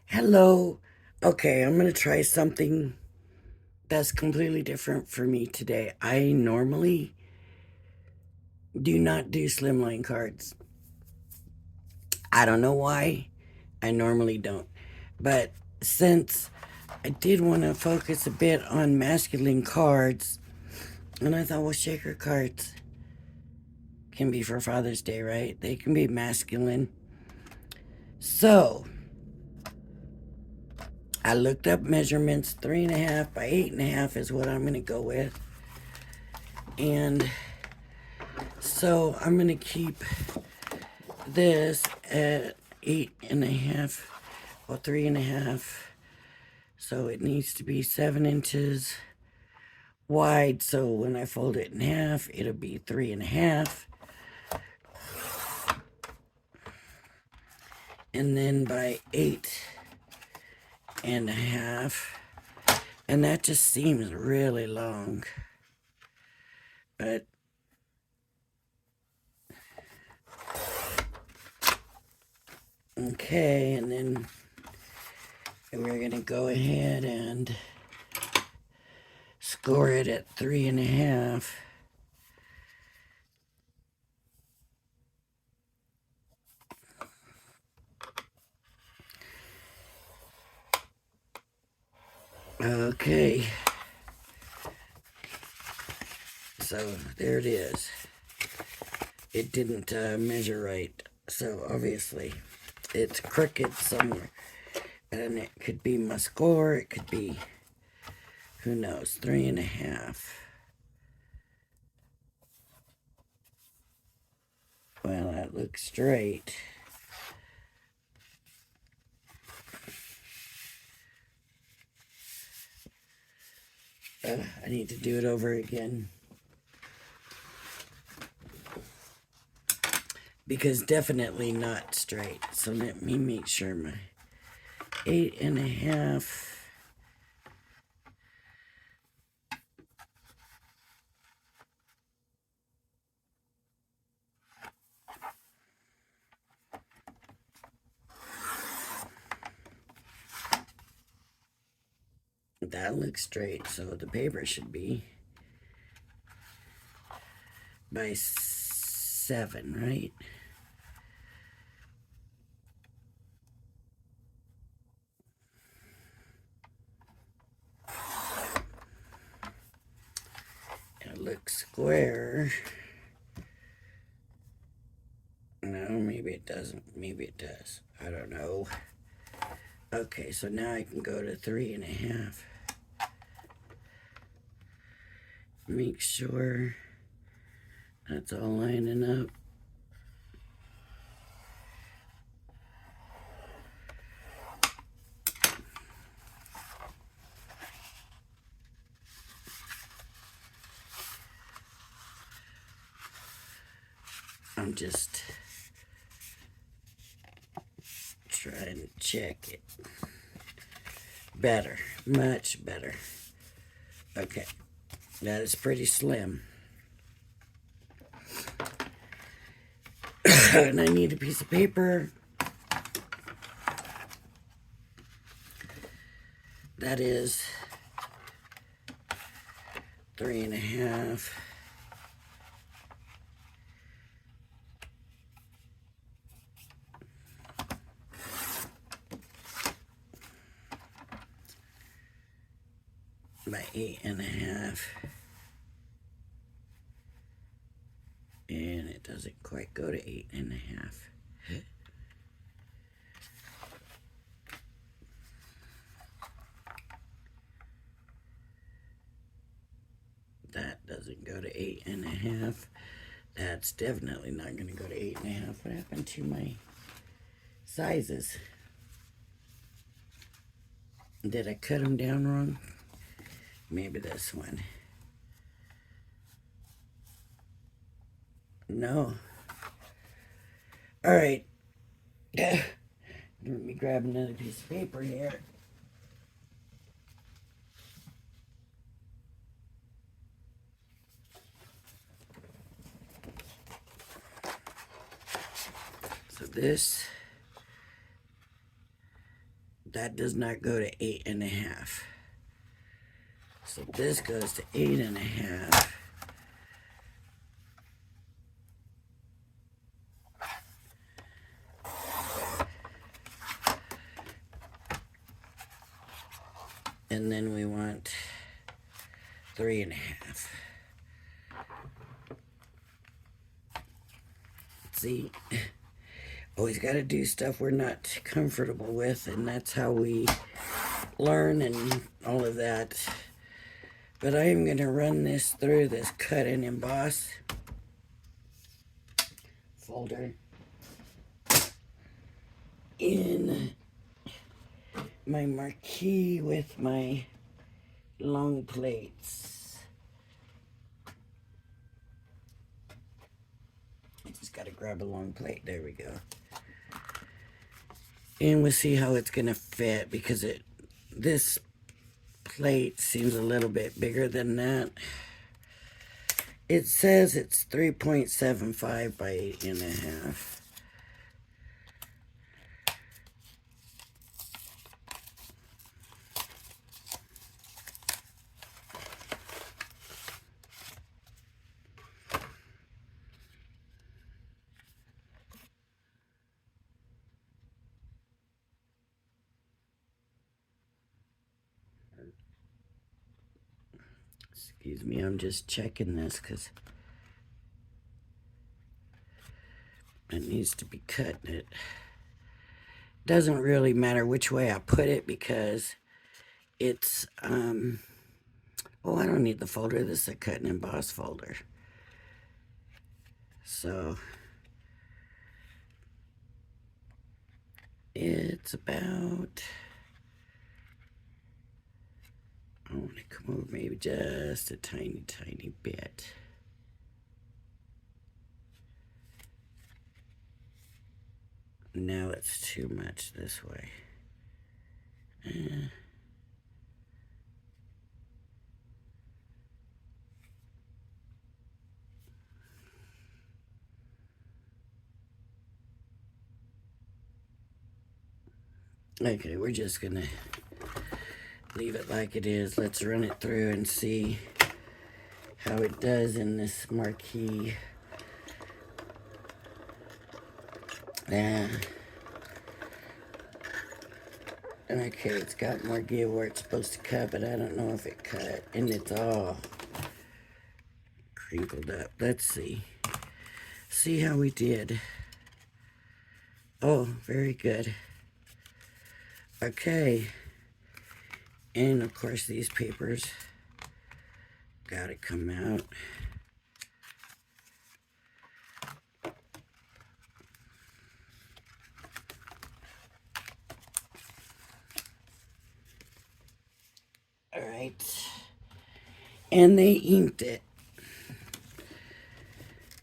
Hello. Okay, I'm going to try something that's completely different for me today. I normally do not do slimline cards. I don't know why. I normally don't. But since I did want to focus a bit on masculine cards, and I thought, well, shaker cards can be for Father's Day, right? They can be masculine. So I looked up measurements. 3.5 by 8.5 is what I'm going to go with. And so I'm going to keep this at 8.5 or 3.5. So it needs to be 7 inches wide. So when I fold it in half, it'll be 3.5. And then by 8.5. And that just seems really long. But okay, and then we're gonna go ahead and score it at 3.5. Okay, so there it is. It didn't measure right, so obviously it's crooked somewhere. And it could be my score, it could be, who knows, 3.5. Well, that looks straight. I need to do it over again. Because definitely not straight. So let me make sure my 8.5. That looks straight, so the paper should be by 7, right? It looks square. No, maybe it doesn't. Maybe it does. I don't know. Okay, so now I can go to 3.5. Make sure that's all lining up. I'm just trying to check it. Better, much better. Okay, that is pretty slim. And I need a piece of paper. That is 3.5. By 8.5. And it doesn't quite go to 8.5. That doesn't go to 8.5. That's definitely not going to go to 8.5. What happened to my sizes? Did I cut them down wrong? Maybe this one. No. All right. Let me grab another piece of paper here. So this that does not go to 8.5. So this goes to 8.5. And then we want 3.5. See, always got to do stuff we're not comfortable with, and that's how we learn and all of that. But I am going to run this through this cut and emboss folder in my marquee with my long plates. I just got to grab a long plate. There we go. And we'll see how it's going to fit, because this plate seems a little bit bigger than that. It says it's 3.75 by 8.5. Excuse me, I'm just checking this because it needs to be cut. It doesn't really matter which way I put it, because it's, oh, I don't need the folder. This is a cut and emboss folder. So it's about, I want to come over maybe just a tiny, tiny bit. Now it's too much this way. Okay, we're just gonna leave it like it is. Let's run it through and see how it does in this marquee. Okay, it's got more give where it's supposed to cut, but I don't know if it cut. And it's all crinkled up. Let's see. See how we did. Oh, very good. Okay. And of course these papers gotta come out. Alright. And they inked it.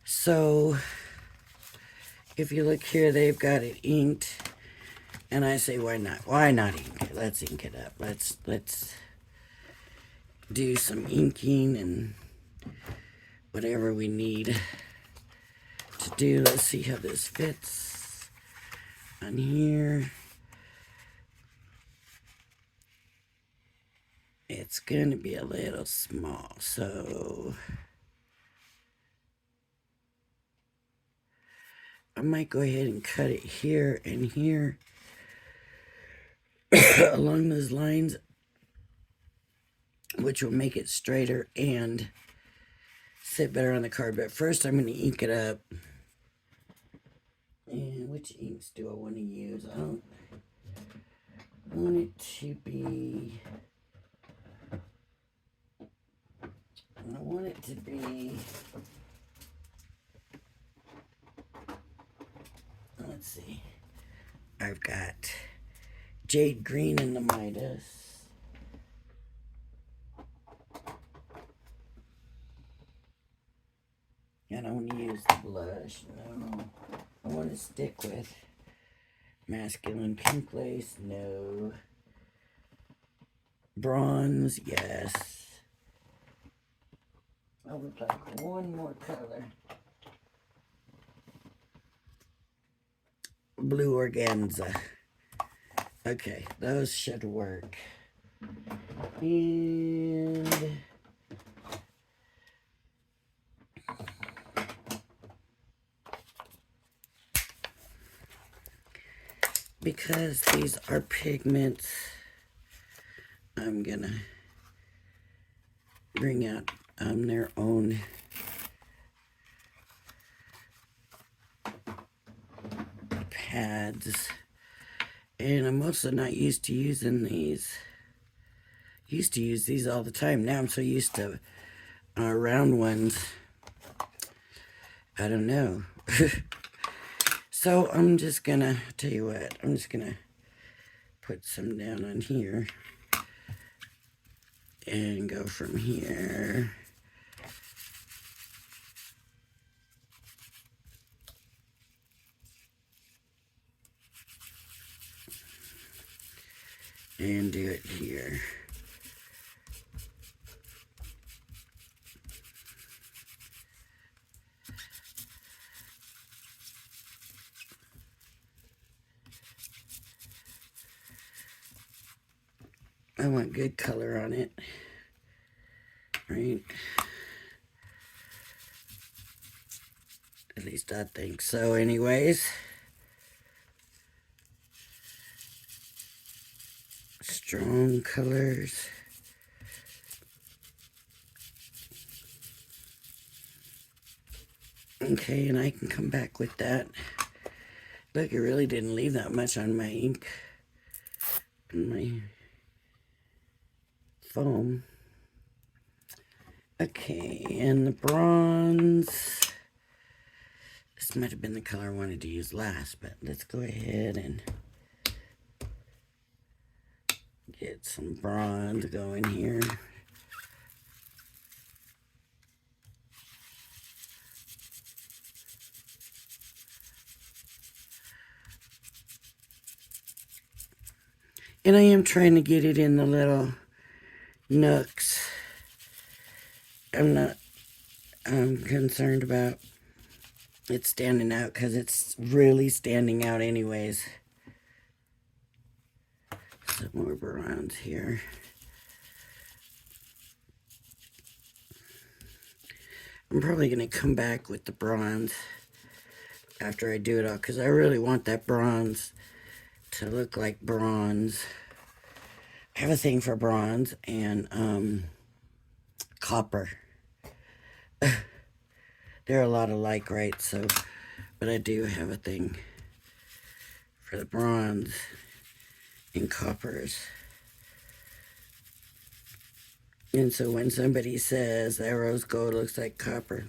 So if you look here, they've got it inked. And I say, why not? Why not ink it? Let's ink it up. Let's do some inking and whatever we need to do. Let's see how this fits on here. It's going to be a little small, so I might go ahead and cut it here and here along those lines, which will make it straighter and sit better on the card. But first I'm going to ink it up. And which inks do I want to use? I don't want it to be, I want it to be, let's see, I've got Jade Green in the Midas. I don't want to use the blush, no. I want to stick with Masculine Pink Lace, no. Bronze, yes. I would like one more color. Blue Organza. Okay, those should work. And because these are pigments, I'm gonna bring out their own pads. And I'm also not used to using these. Used to use these all the time. Now I'm so used to round ones. I don't know. So I'm just gonna, tell you what, I'm just gonna put some down on here and go from here. And do it here. I want good color on it, right? At least I think so anyways. Strong colors. Okay, and I can come back with that. Look, it really didn't leave that much on my ink, my foam. Okay, and the bronze. This might have been the color I wanted to use last, but let's go ahead and get some bronze going here. And I am trying to get it in the little nooks. I'm not concerned about it standing out because it's really standing out anyways. Some more bronze here. I'm probably going to come back with the bronze after I do it all because I really want that bronze to look like bronze. I have a thing for bronze and copper. They're a lot alike, right? So, but I do have a thing for the bronze and coppers. And so when somebody says that rose gold looks like copper,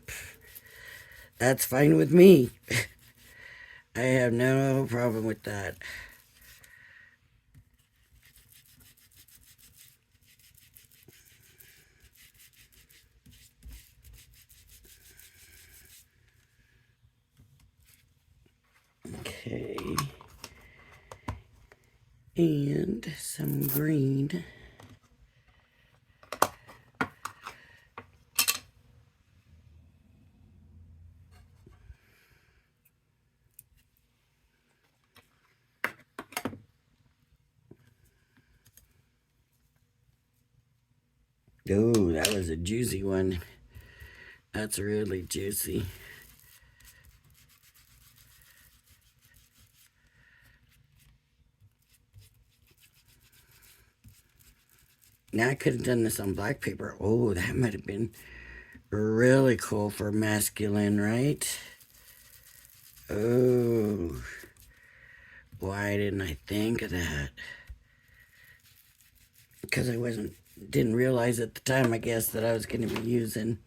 that's fine with me. I have no problem with that. Okay. And some green. Oh, that was a juicy one. That's really juicy. Now I could have done this on black paper. Oh, that might have been really cool for masculine, right? Oh, why didn't I think of that? Because I didn't realize at the time, I guess, that I was going to be using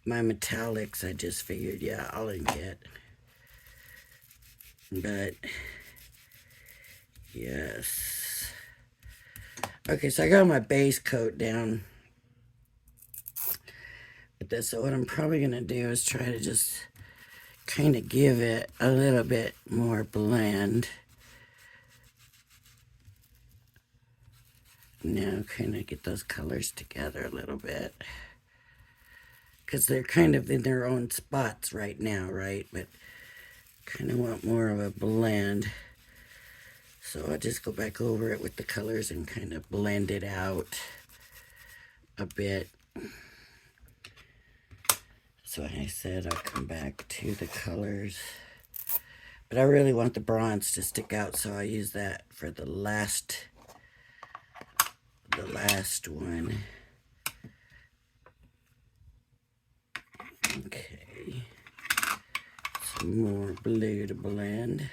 my metallics. I just figured, yeah, I'll ink it. But, yes. Okay, so I got my base coat down with this. So what I'm probably going to do is try to just kind of give it a little bit more blend. Now kind of get those colors together a little bit. Because they're kind of in their own spots right now, right? But kind of want more of a blend. So I'll just go back over it with the colors and kind of blend it out a bit. So I said I'll come back to the colors. But I really want the bronze to stick out, so I'll use that for the last one. Okay. Some more blue to blend.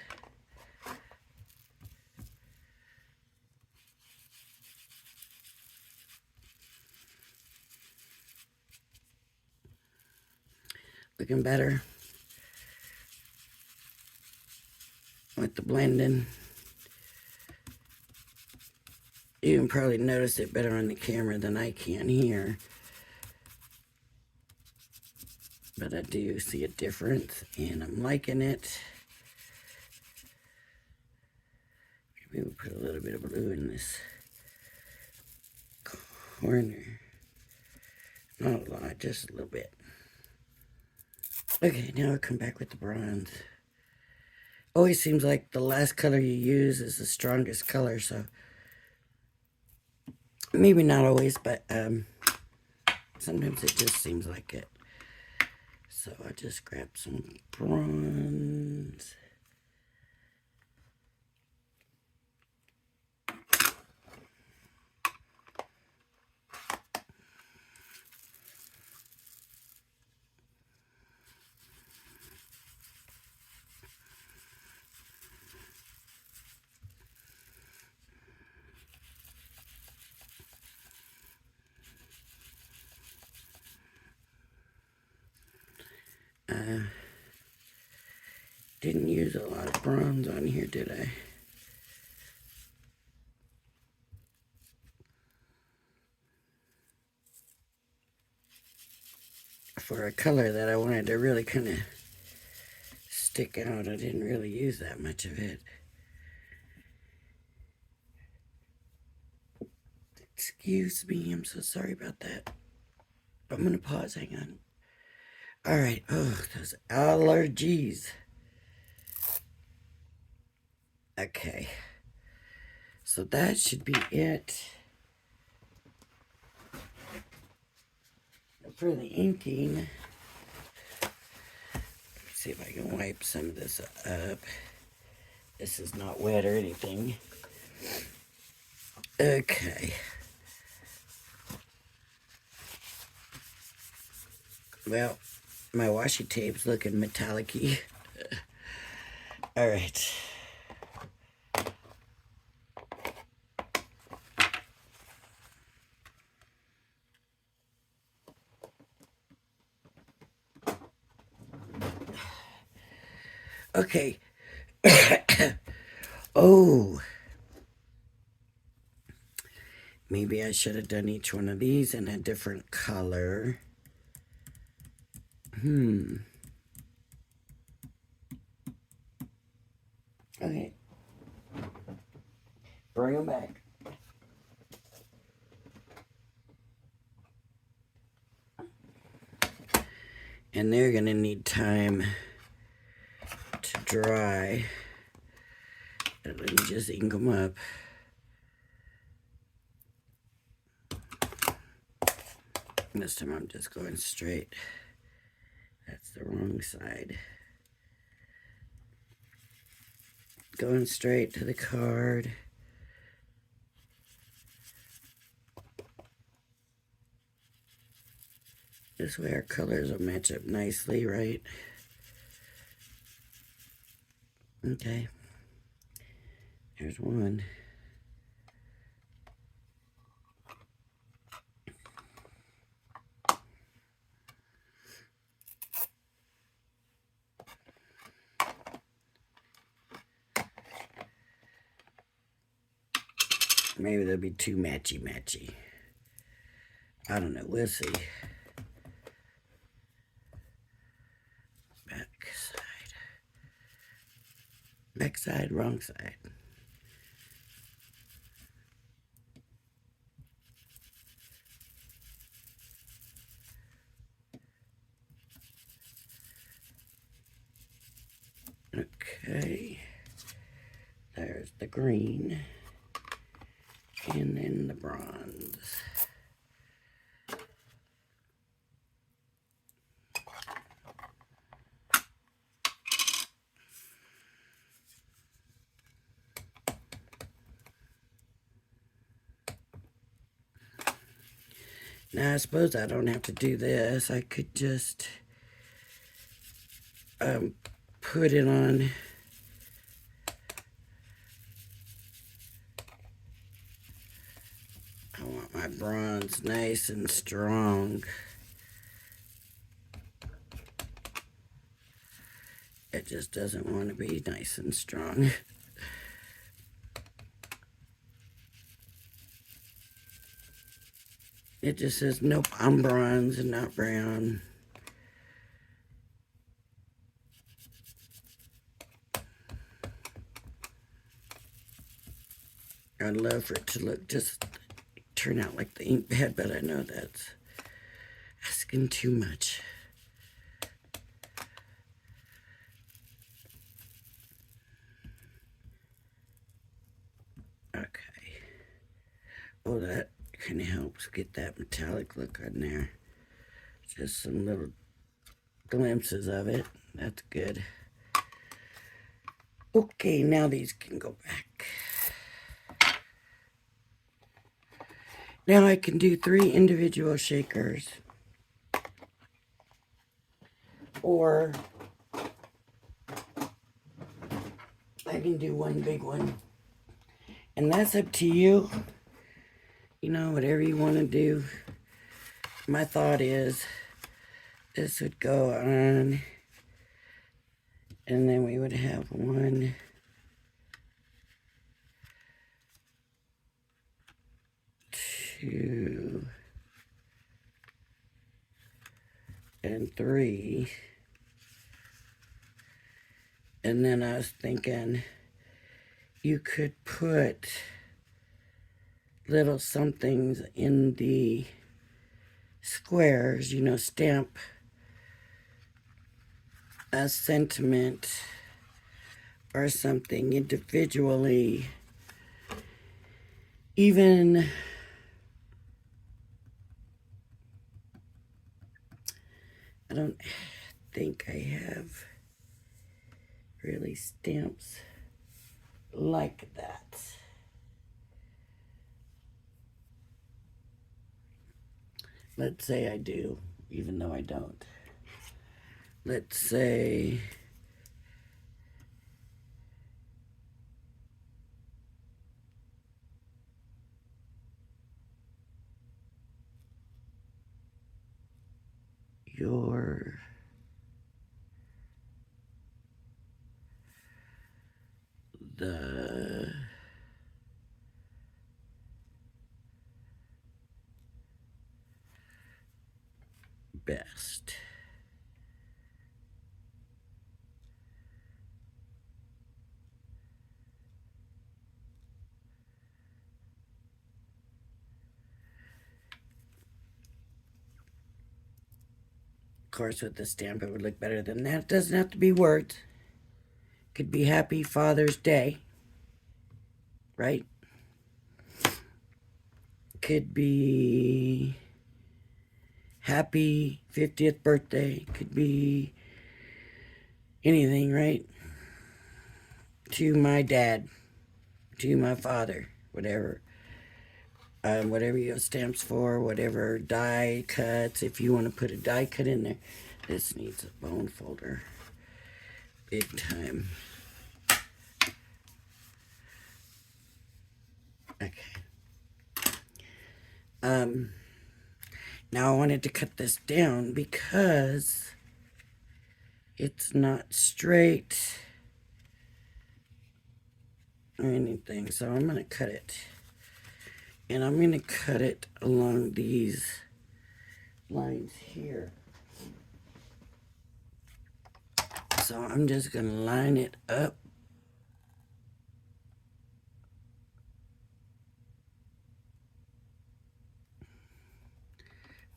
Looking better with the blending. You can probably notice it better on the camera than I can here. But I do see a difference, and I'm liking it. Maybe we'll put a little bit of blue in this corner. Not a lot, just a little bit. Okay, now I'll come back with the bronze. Always seems like the last color you use is the strongest color, so maybe not always, but sometimes it just seems like it. So I just grab some bronze. Didn't use a lot of bronze on here, did I? For a color that I wanted to really kind of stick out, I didn't really use that much of it. Excuse me, I'm so sorry about that. I'm gonna pause, hang on. All right, oh, those allergies. Okay, so that should be it for the inking. Let's see if I can wipe some of this up. This is not wet or anything. Okay. Well, my washi tape's looking metallic-y. All right. Okay. Oh. Maybe I should have done each one of these in a different color. Okay. Bring them back. And they're going to need time to dry. Let me just ink them up. This time I'm just going straight. That's the wrong side. Going straight to the card. This way our colors will match up nicely, right? Okay. Here's one. Maybe they'll be too matchy-matchy. I don't know. We'll see. Back side. Back side, wrong side. Okay. There's the green, and then the bronze. Now, I suppose I don't have to do this. I could just put it on. I want my bronze nice and strong. It just doesn't want to be nice and strong. It just says, nope, I'm bronze and not brown. I'd love for it to look just turn out like the ink pad, but I know that's asking too much. Okay. Oh, that kind of helps get that metallic look on there. Just some little glimpses of it. That's good. Okay, now these can go back. Now I can do 3 individual shakers. Or I can do one big one. And that's up to you. You know, whatever you want to do. My thought is this would go on, and then we would have 1, 2, and 3. And then I was thinking you could put little somethings in the squares, you know, stamp a sentiment or something individually. Even I don't think I have really stamps like that. Let's say I do, even though I don't. Let's say you're the best. Of course, with the stamp, it would look better than that. It doesn't have to be words. Could be Happy Father's Day, right? Could be Happy 50th birthday. Could be anything, right? To my dad, to my father, whatever. Whatever you have stamps for, whatever die cuts. If you want to put a die cut in there, this needs a bone folder. Big time. Okay. Now I wanted to cut this down because it's not straight or anything. So I'm going to cut it. And I'm going to cut it along these lines here. So I'm just going to line it up.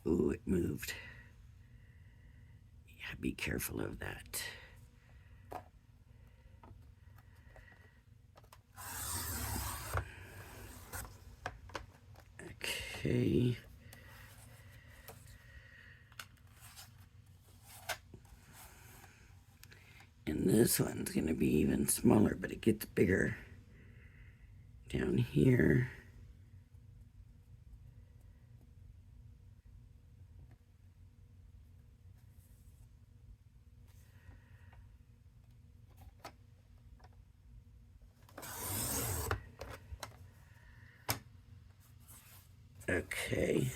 Ooh, it moved. Yeah, be careful of that. Okay. And this one's going to be even smaller, but it gets bigger down here. Okay.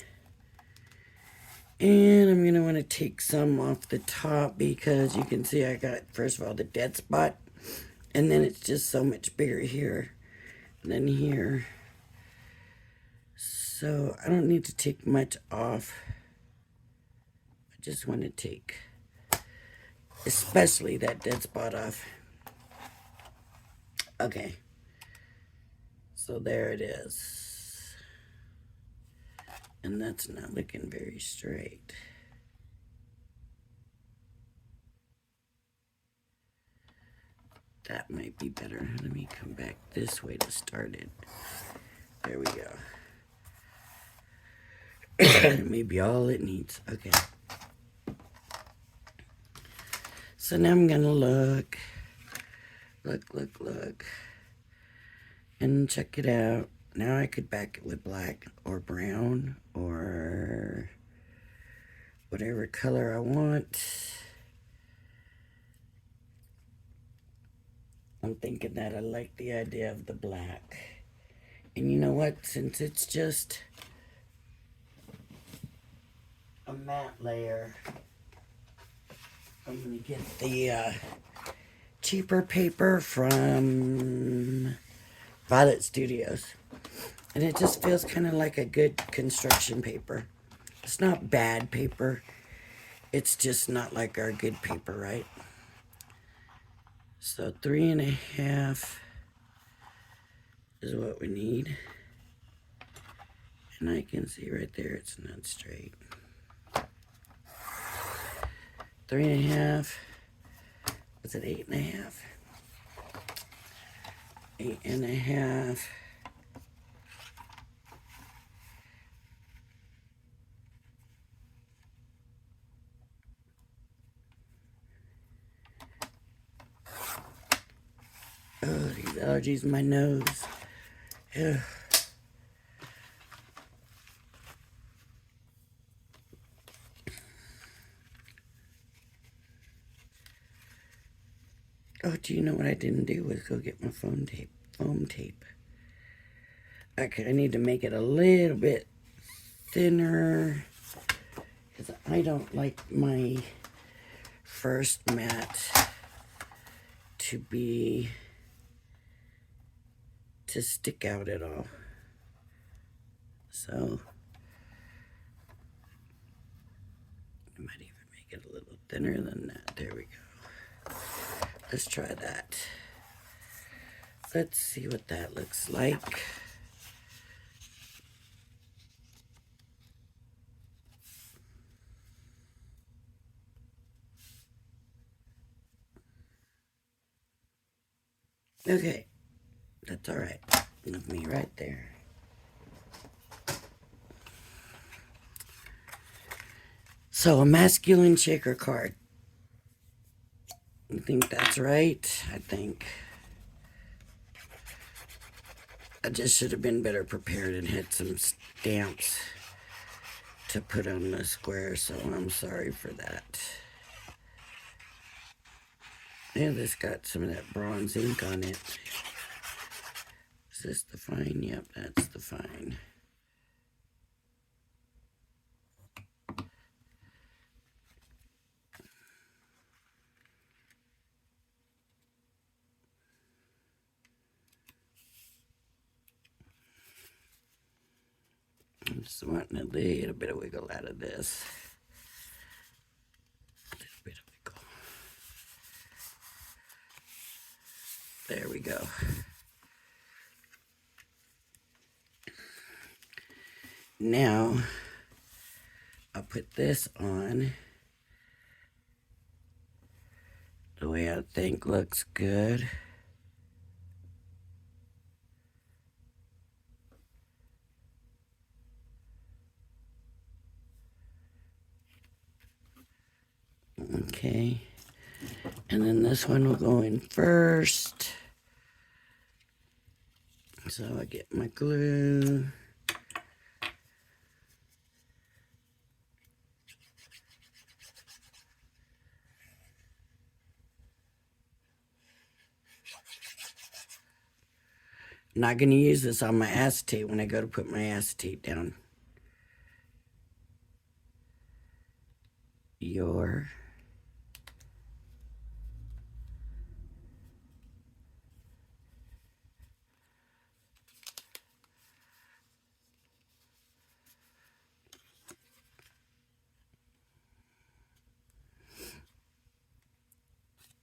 And I'm going to want to take some off the top because you can see I got, first of all, the dead spot. And then it's just so much bigger here than here. So I don't need to take much off. I just want to take especially that dead spot off. Okay. So there it is. And that's not looking very straight. That might be better. Let me come back this way to start it. There we go. Maybe all it needs. Okay. So now I'm gonna look, and check it out. Now I could back it with black or brown or whatever color I want. I'm thinking that I like the idea of the black. And you know what? Since it's just a matte layer, I'm going to get the cheaper paper from Violet Studios. And it just feels kind of like a good construction paper. It's not bad paper. It's just not like our good paper, right? So 3.5 is what we need. And I can see right there it's not straight. 3.5. Was it 8.5? 8.5. Oh, these allergies in my nose. Ugh. Oh, do you know what I didn't do was go get my foam tape. Okay, I need to make it a little bit thinner because I don't like my first mat to stick out at all. So I might even make it a little thinner than that. There we go. Let's try that. Let's see what that looks like. Okay, that's all right with me right there. So a masculine shaker card. You think that's right? I think I just should have been better prepared and had some stamps to put on the square, so I'm sorry for that. Yeah, this got some of that bronze ink on it. Is this the fine? Yep, that's the fine. I'm just wanting a little bit of wiggle out of this. A little bit of wiggle. There we go. Now, I'll put this on the way I think looks good. Okay. And then this one will go in first. So I get my glue. Not going to use this on my acetate when I go to put my acetate down. Your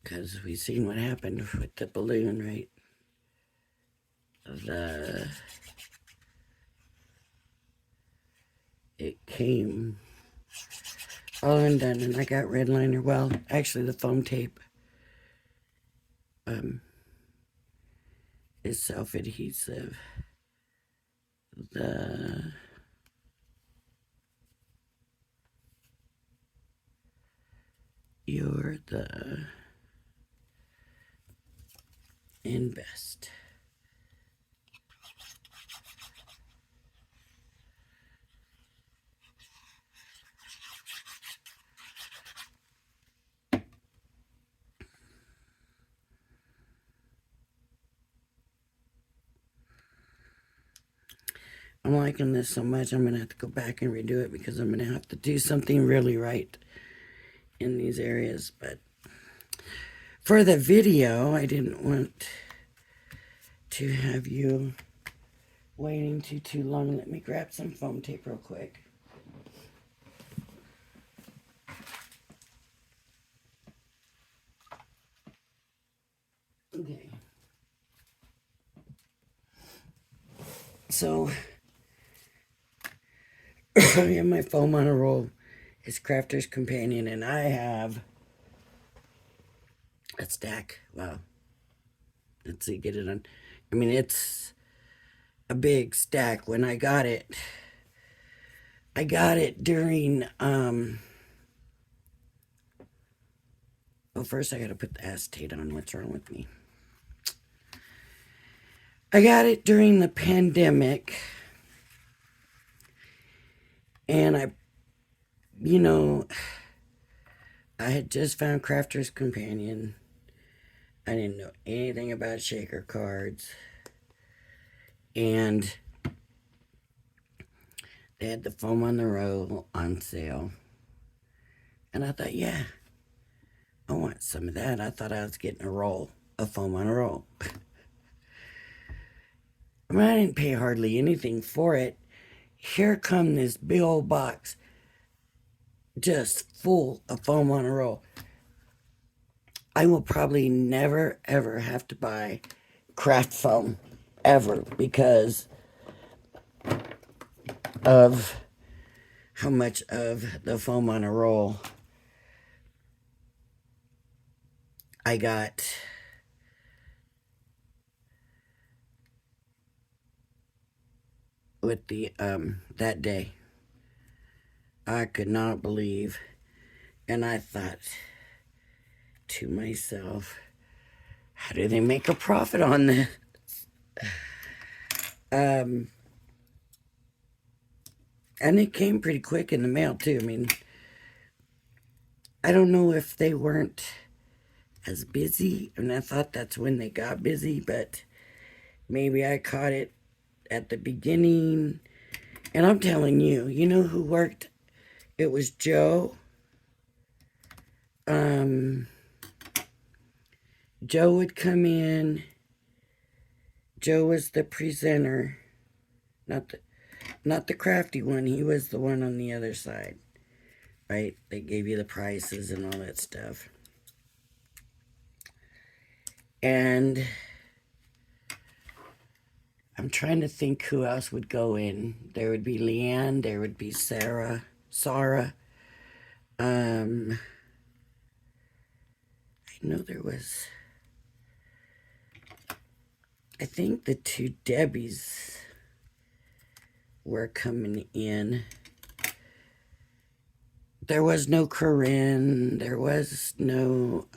because we've seen what happened with the balloon, right? It came all undone, and I got red liner. Well, actually, the foam tape is self-adhesive. You're the Emboss. I'm liking this so much, I'm going to have to go back and redo it because I'm going to have to do something really right in these areas. But for the video, I didn't want to have you waiting too long. Let me grab some foam tape real quick. Okay. So, I have my foam on a roll. It's Crafter's Companion, and I have a stack. Wow. Let's see, get it on. I mean, it's a big stack. When I got it during, well, first I got to put the acetate on. What's wrong with me? I got it during the pandemic, and I had just found Crafter's Companion. I didn't know anything about shaker cards, and they had the foam on the roll on sale, and I thought, yeah, I want some of that. I thought I was getting a roll of foam on a roll. I mean, I didn't pay hardly anything for it. Here come this big old box just full of foam on a roll. I will probably never ever have to buy craft foam ever because of how much of the foam on a roll I got with the that day. I could not believe, and I thought to myself, how do they make a profit on this? And it came pretty quick in the mail too. I mean, I don't know if they weren't as busy, and I thought that's when they got busy, but maybe I caught it at the beginning. And I'm telling you, you know who worked? It was Joe. Joe would come in. Joe was the presenter, not the crafty one. He was the one on the other side, right? They gave you the prices and all that stuff. And I'm trying to think who else would go in. There would be Leanne. There would be Sarah. I know there was, I think the two Debbies were coming in. There was no Corinne. There was no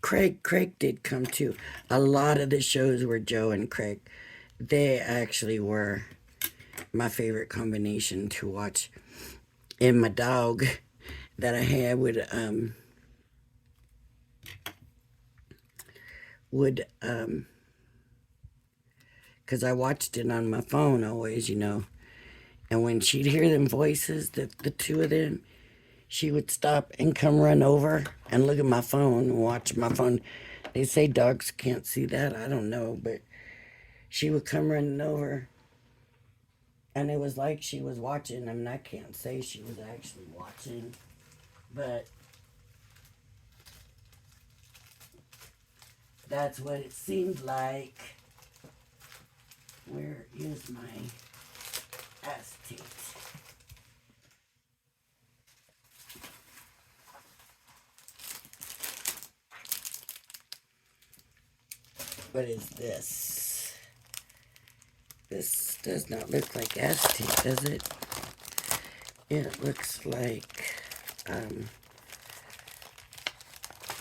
Craig. Craig did come too. A lot of the shows were Joe and Craig. They actually were my favorite combination to watch. And my dog that I had would because I watched it on my phone always, you know. And when she'd hear them voices, the two of them, she would stop and come run over and look at my phone and watch my phone. They say dogs can't see that. I don't know, but she would come running over, and it was like she was watching. I mean, I can't say she was actually watching, but that's what it seemed like. Where is my acetate? What is this? This does not look like acetate, does it? It looks like,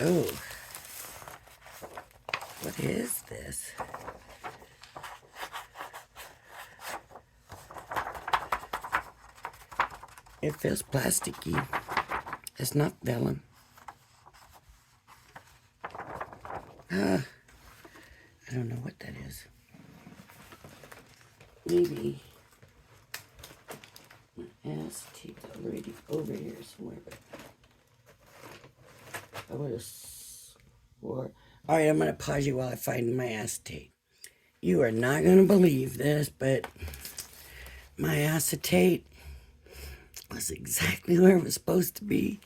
oh, what is this? It feels plasticky. It's not vellum. I don't know what that is. Maybe my acetate's already over here somewhere, but I would have swore. All right, I'm going to pause you while I find my acetate. You are not going to believe this, but my acetate was exactly where it was supposed to be.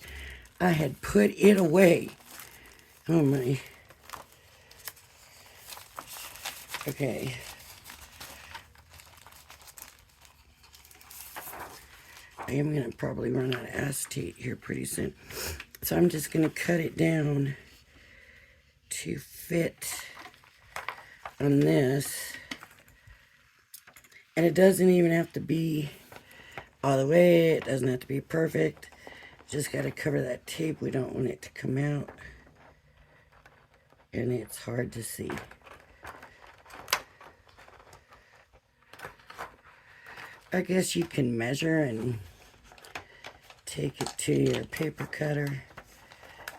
I had put it away. Oh my. Okay. I am going to probably run out of acetate here pretty soon. So I'm just going to cut it down to fit on this. And it doesn't even have to be all the way. It doesn't have to be perfect. Just got to cover that tape. We don't want it to come out. And it's hard to see. I guess you can measure and take it to your paper cutter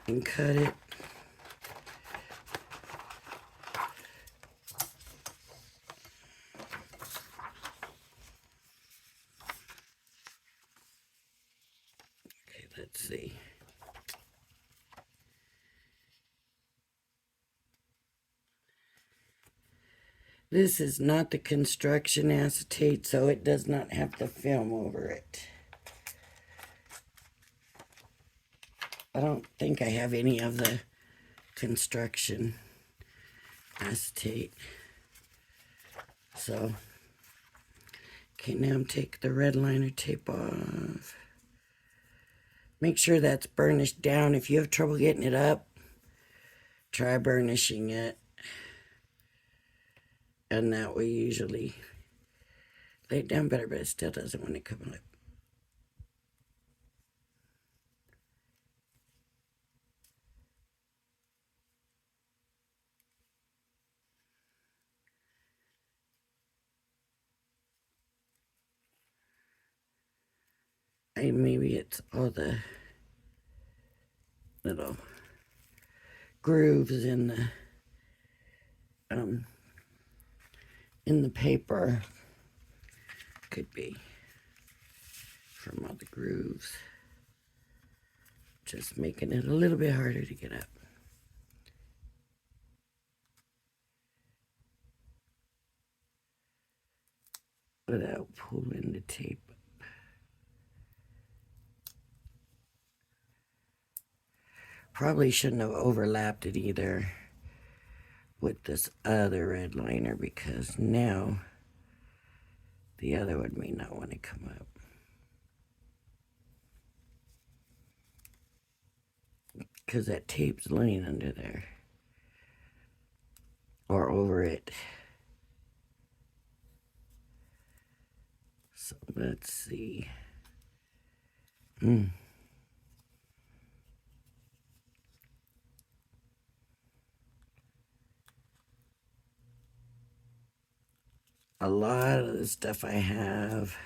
and cut it. Okay, let's see. This is not the construction acetate, so it does not have the film over it. I don't think I have any of the construction acetate. So, okay, now I'm taking the red liner tape off. Make sure that's burnished down. If you have trouble getting it up, try burnishing it. And that will usually lay it down better, but it still doesn't want to come up. Maybe it's all the little grooves in the paper. Could be from all the grooves. Just making it a little bit harder to get up. Without pulling the tape up. Probably shouldn't have overlapped it either with this other red liner, because now the other one may not want to come up. Because that tape's laying under there. Or over it. So let's see. A lot of the stuff I've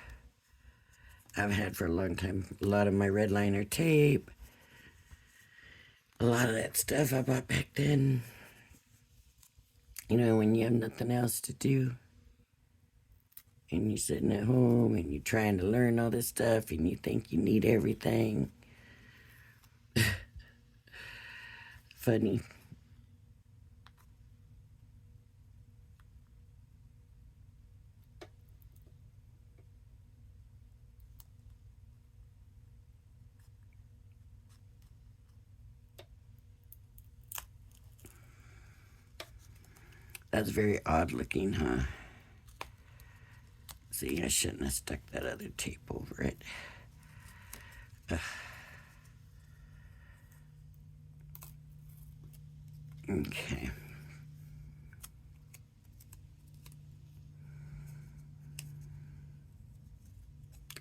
had for a long time. A lot of my red liner tape, a lot of that stuff I bought back then. You know, when you have nothing else to do and you're sitting at home and you're trying to learn all this stuff and you think you need everything. Funny. That's very odd looking, huh? See, I shouldn't have stuck that other tape over it. Okay.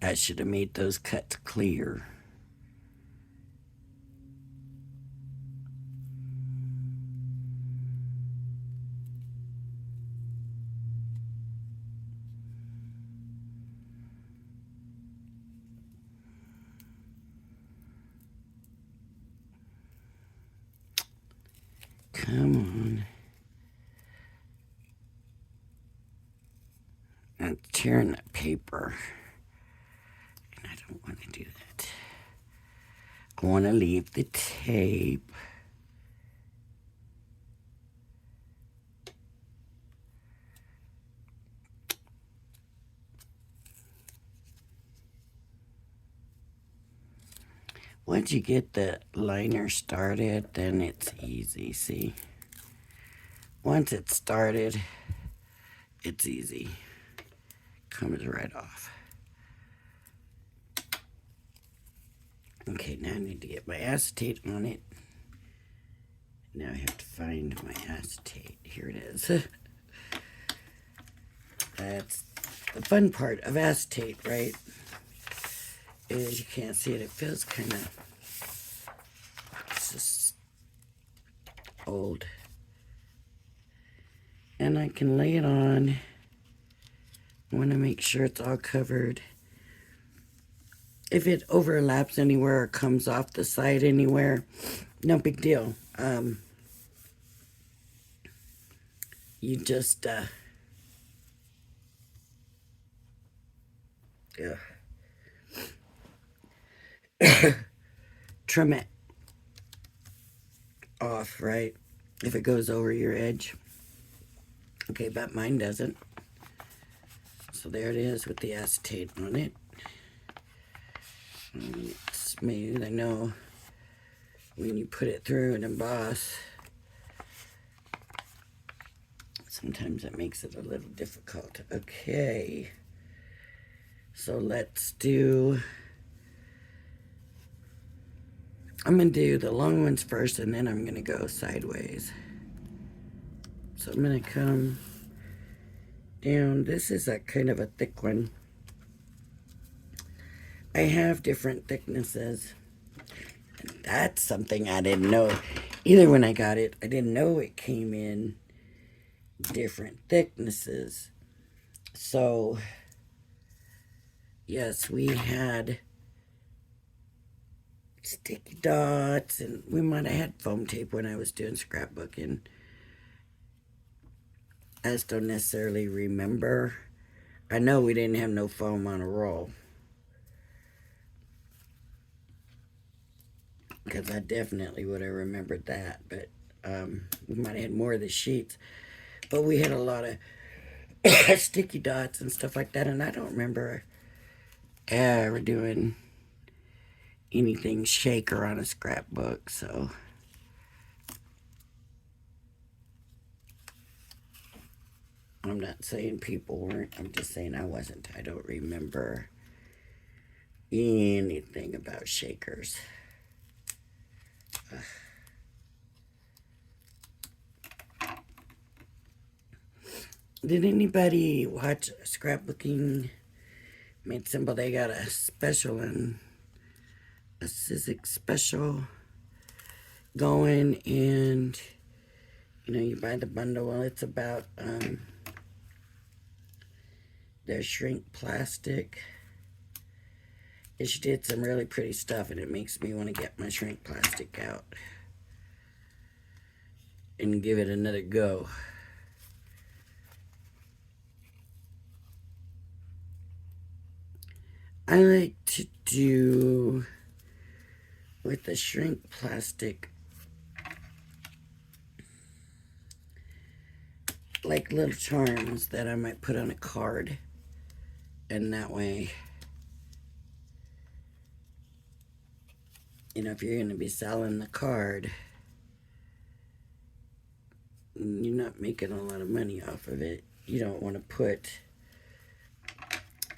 I should have made those cuts clear. Come on. I'm tearing that paper. And I don't want to do that. I want to leave the tape. Once you get the liner started, then it's easy, see? Once it's started, it's easy. Comes right off. Okay, now I need to get my acetate on it. Now I have to find my acetate. Here it is. That's the fun part of acetate, right? Is you can't see it. It feels kind of, it's just old. And I can lay it on. I want to make sure it's all covered. If it overlaps anywhere or comes off the side anywhere, no big deal. You just trim it off, right? If it goes over your edge. Okay, but mine doesn't. So there it is with the acetate on it. And it's smooth. I know when you put it through an emboss, sometimes it makes it a little difficult. Okay. So let's do, I'm going to do the long ones first and then I'm going to go sideways. So I'm going to come down. This is a kind of a thick one. I have different thicknesses. And that's something I didn't know. Either when I got it, I didn't know it came in different thicknesses. So, yes, we had sticky dots, and we might have had foam tape when I was doing scrapbooking. I just don't necessarily remember. I know we didn't have no foam on a roll. Because I definitely would have remembered that. But we might have had more of the sheets. But we had a lot of sticky dots and stuff like that. And I don't remember ever doing anything shaker on a scrapbook. So I'm not saying people weren't. I'm just saying I wasn't. I don't remember anything about shakers. Did anybody watch scrapbooking Made Simple, they got a special and a Sizzix special going, and you buy the bundle. Well, it's about their shrink plastic. And she did some really pretty stuff, and it makes me want to get my shrink plastic out and give it another go. I like to do with the shrink plastic like little charms that I might put on a card, and that way, if you're going to be selling the card, you're not making a lot of money off of it. You don't want to put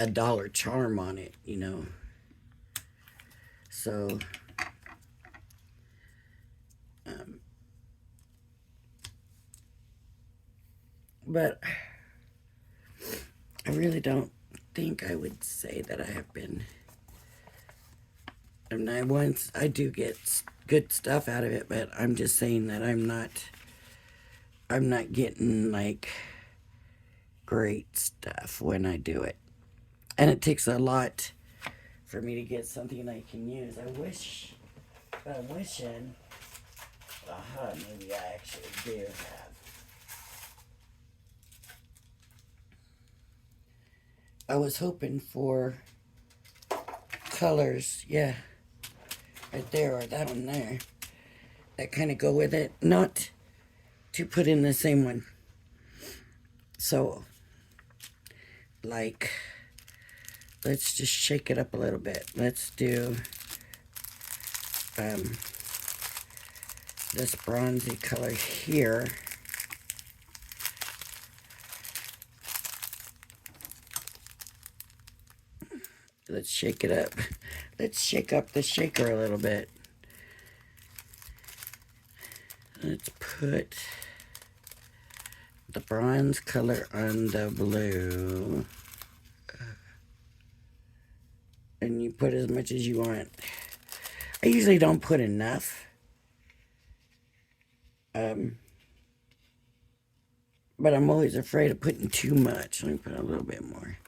a dollar charm on it, So, but I really don't think I would say that I have been. And I do get good stuff out of it, but I'm just saying that I'm not getting like great stuff when I do it. And it takes a lot for me to get something I can use. I'm wishing, maybe I actually do have. I was hoping for colors, yeah, right there, or that one there, that kind of go with it, not to put in the same one. So, like, let's just shake it up a little bit. Let's do this bronzy color here. Let's shake it up. Let's shake up the shaker a little bit. Let's put the bronze color on the blue. And you put as much as you want. I usually don't put enough. But I'm always afraid of putting too much. Let me put a little bit more.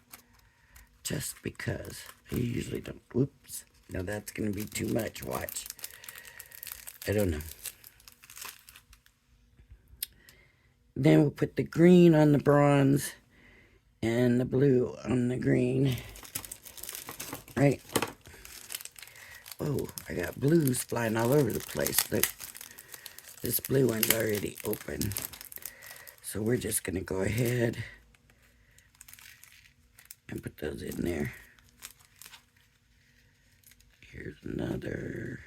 Just because. I usually don't. Whoops. Now that's going to be too much. Watch. I don't know. Then we'll put the green on the bronze and the blue on the green. Right. Oh, I got blues flying all over the place. Look, this blue one's already open. So we're just going to go ahead and put those in there. Here's another.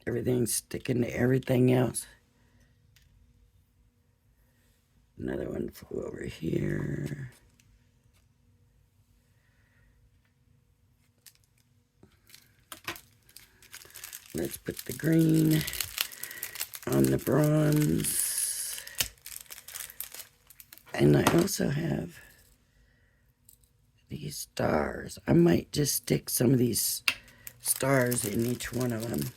Everything's sticking to everything else. Another one flew over here. Let's put the green on the bronze. And I also have these stars. I might just stick some of these stars in each one of them.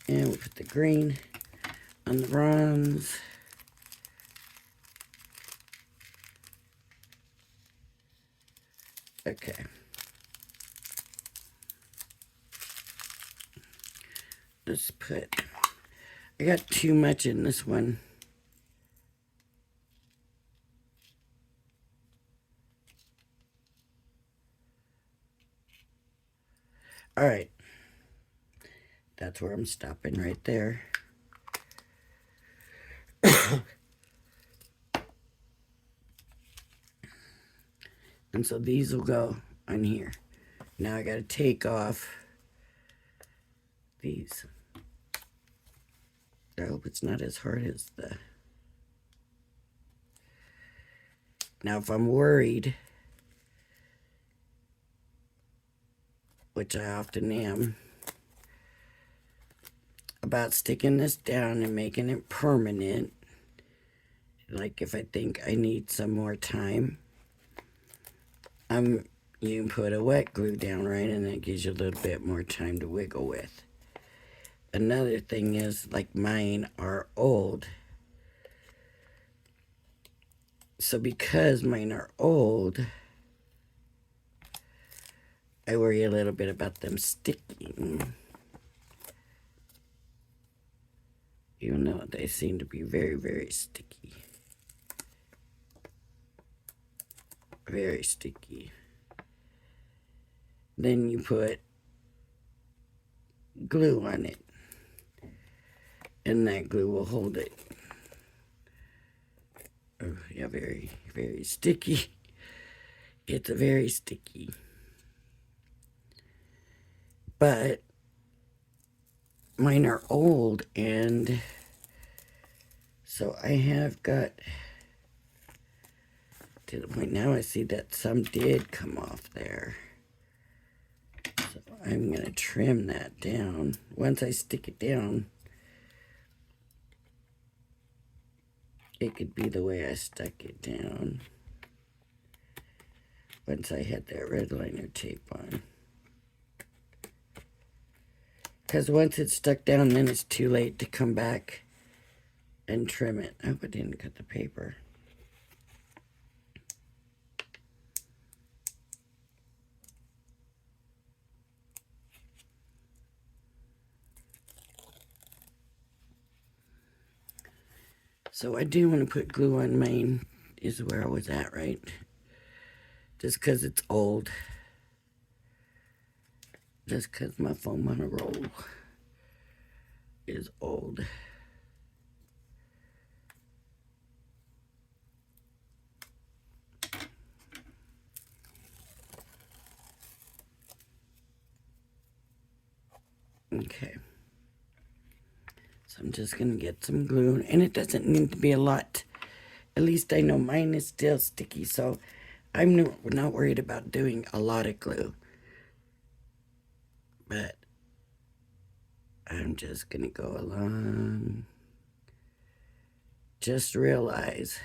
And we'll put the green on the bronze. Okay. Let's put, I got too much in this one. All right. That's where I'm stopping right there. And so these will go on here. Now I got to take off these. I hope it's not as hard as the... Now if I'm worried, which I often am, about sticking this down and making it permanent. Like if I think I need some more time, you can put a wet glue down, right? And that gives you a little bit more time to wiggle with. Another thing is, like mine are old. So because mine are old, I worry a little bit about them sticking. Even though they seem to be very, very sticky. Very sticky. Then you put glue on it. And that glue will hold it. Oh, yeah, very, very sticky. It's very sticky. But mine are old, and so I have got to the point now I see that some did come off there. So I'm going to trim that down. Once I stick it down, it could be the way I stuck it down. Once I had that red liner tape on. Because once it's stuck down, then it's too late to come back and trim it. I hope I didn't cut the paper. So I do want to put glue on mine, is where I was at, right? Just because it's old. Just because my foam on a roll is old. Okay. So I'm just going to get some glue. And it doesn't need to be a lot. At least I know mine is still sticky. So I'm not worried about doing a lot of glue. But I'm just going to go along. Just realize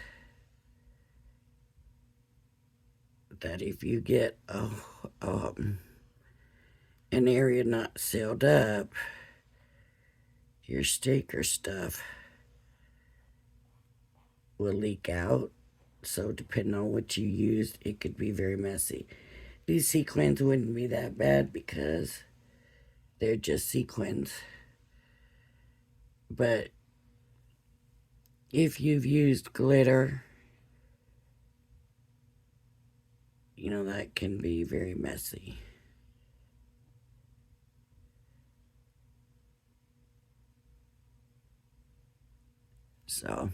that if you get an area not sealed up, your staker stuff will leak out. So depending on what you used, it could be very messy. These sequins wouldn't be that bad because they're just sequins. But if you've used glitter, you know, that can be very messy. So,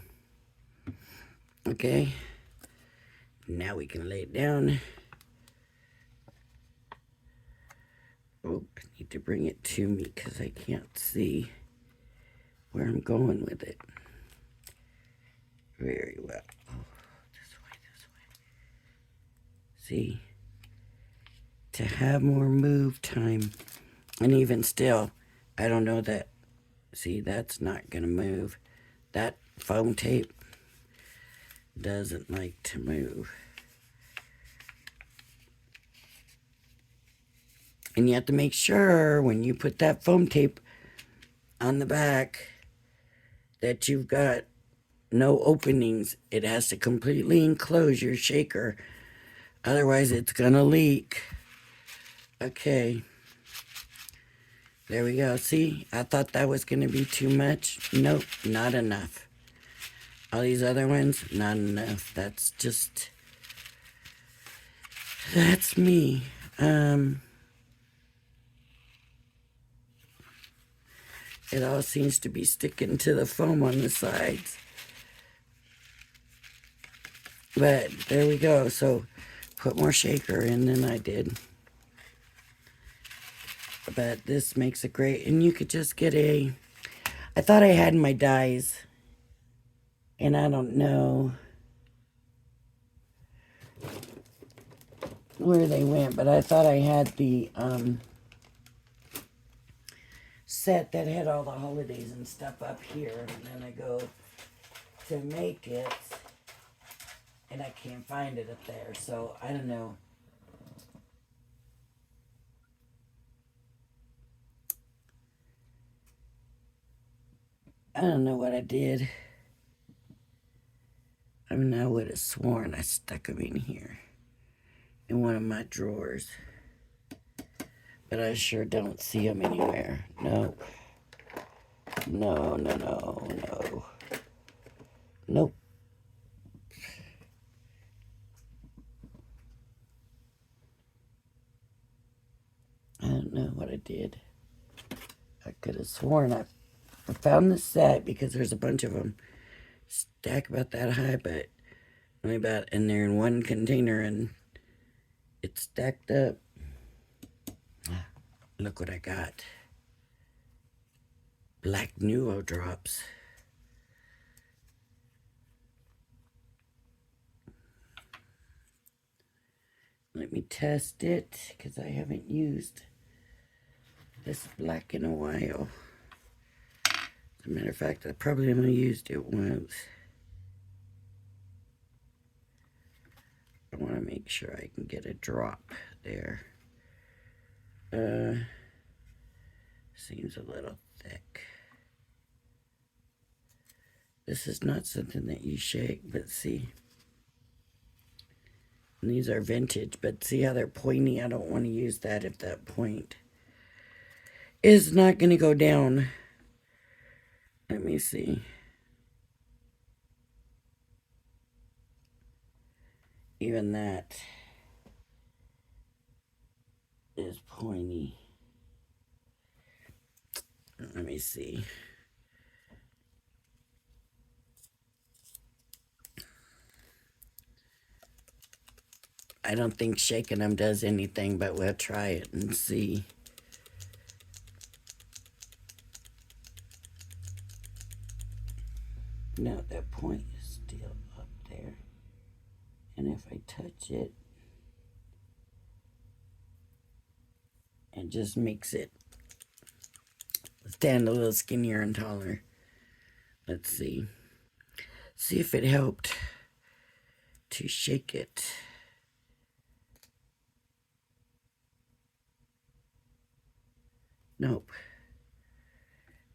okay, now we can lay it down. Oh, I need to bring it to me because I can't see where I'm going with it very well. Oh, this way. See, to have more move time, and even still, I don't know that. See, that's not gonna move. That foam tape doesn't like to move. And you have to make sure when you put that foam tape on the back that you've got no openings. It has to completely enclose your shaker. Otherwise, it's going to leak. Okay. There we go. See, I thought that was going to be too much. Nope, not enough. All these other ones, not enough. That's me. It all seems to be sticking to the foam on the sides. But there we go. So put more shaker in than I did. But this makes it great. And you could just get I thought I had my dies. And I don't know where they went. But I thought I had the set that had all the holidays and stuff up here, and then I go to make it, and I can't find it up there, so I don't know. I don't know what I did. I mean, I would have sworn I stuck them in here in one of my drawers, but I sure don't see them anywhere. No. No, no, no, no. Nope. I don't know what I did. I could have sworn I found the set because there's a bunch of them stacked about that high, but only about in there in one container, and it's stacked up. Look what I got. Black Nuo drops. Let me test it because I haven't used this black in a while. As a matter of fact, I probably only used it once. I want to make sure I can get a drop there. Seems a little thick. This is not something that you shake, but see. And these are vintage, but see how they're pointy? I don't want to use that if that point is not going to go down. Let me see. Even that is pointy. Let me see. I don't think shaking them does anything, but we'll try it and see. No, that point is still up there. And if I touch it, it just makes it stand a little skinnier and taller. Let's see. See if it helped to shake it. Nope.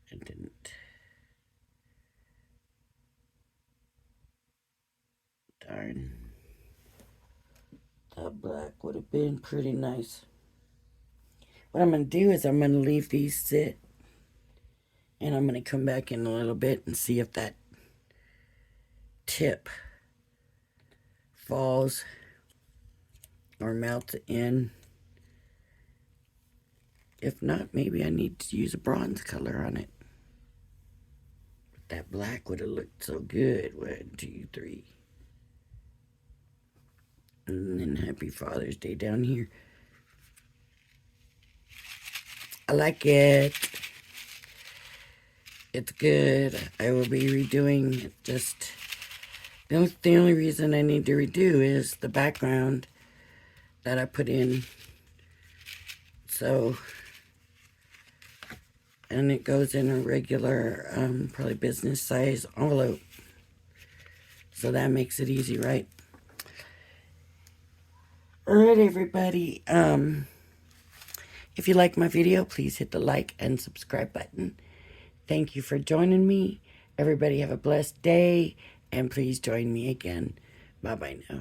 It didn't. Darn. That black would have been pretty nice. What I'm going to do is I'm going to leave these sit. And I'm going to come back in a little bit and see if that tip falls or melts in. If not, maybe I need to use a bronze color on it. But that black would have looked so good. 1, 2, 3. And then Happy Father's Day down here. I like it. It's good. I will be redoing it. Just the only reason I need to redo is the background that I put in. So, and it goes in a regular, probably business size envelope. So that makes it easy, right? All right, everybody. If you like my video, please hit the like and subscribe button. Thank you for joining me. Everybody have a blessed day, and please join me again. Bye-bye now.